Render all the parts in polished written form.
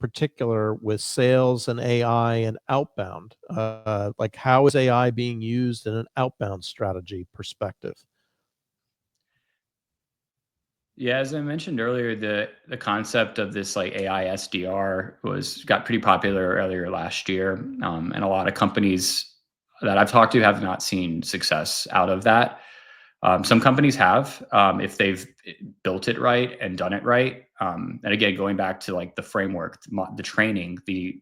particular with sales and AI and outbound? Like, how is AI being used in an outbound strategy perspective? Yeah, as I mentioned earlier, the concept of this like AI SDR got pretty popular earlier last year, and a lot of companies that I've talked to have not seen success out of that. Some companies have, if they've built it right and done it right. And again, going back to like the framework, the training, the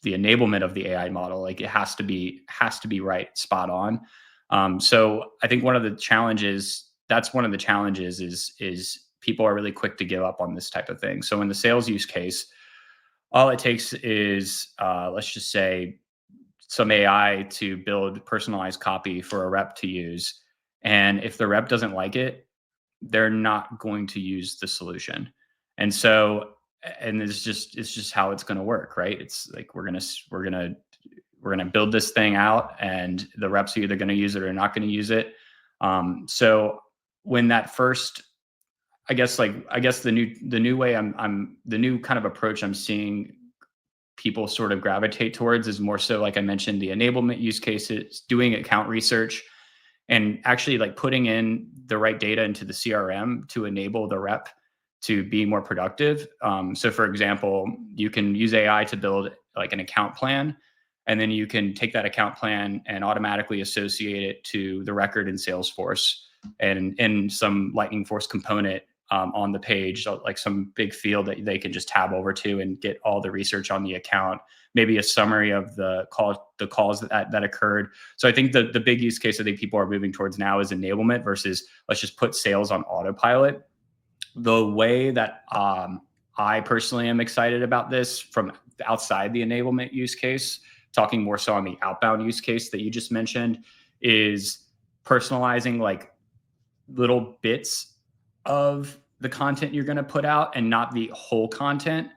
enablement of the AI model, like it has to be right, spot on. So I think one of the challenges is people are really quick to give up on this type of thing. So in the sales use case, all it takes is let's just say some AI to build personalized copy for a rep to use. And if the rep doesn't like it, they're not going to use the solution. And so, and it's just how it's going to work, right? It's like we're gonna build this thing out, and the reps are either going to use it or not going to use it. So when that first, I guess the new way the new kind of approach I'm seeing people sort of gravitate towards is more so, like I mentioned, the enablement use cases, doing account research, and actually like putting in the right data into the CRM to enable the rep to be more productive. So for example, you can use AI to build like an account plan, and then you can take that account plan and automatically associate it to the record in Salesforce and in some Lightning Force component on the page, like some big field that they can just tab over to and get all the research on the account, maybe a summary of the calls that occurred. So I think the big use case I think people are moving towards now is enablement versus let's just put sales on autopilot. The way that I personally am excited about this from outside the enablement use case, talking more so on the outbound use case that you just mentioned, is personalizing like little bits of the content you're going to put out and not the whole content.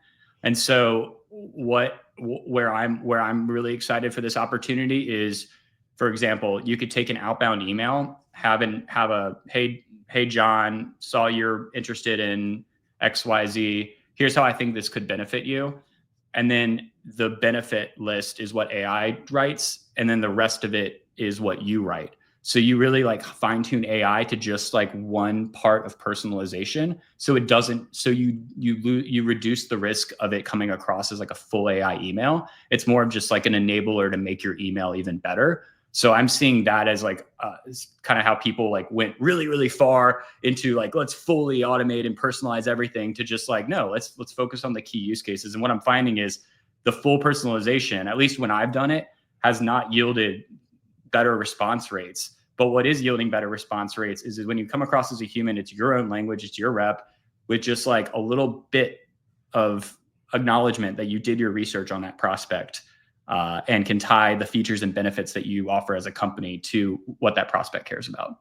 And so where I'm really excited for this opportunity is, for example, you could take an outbound email, have a hey John, saw you're interested in XYZ. Here's how I think this could benefit you. And then the benefit list is what AI writes, and then the rest of it is what you write. So you really like fine tune AI to just like one part of personalization. So it doesn't, so you reduce the risk of it coming across as like a full AI email. It's more of just like an enabler to make your email even better. So I'm seeing that as like kind of how people like went really, really far into like, let's fully automate and personalize everything, to just like, no, let's focus on the key use cases. And what I'm finding is the full personalization, at least when I've done it, has not yielded better response rates. But what is yielding better response rates is when you come across as a human, it's your own language, it's your rep, with just like a little bit of acknowledgement that you did your research on that prospect, and can tie the features and benefits that you offer as a company to what that prospect cares about.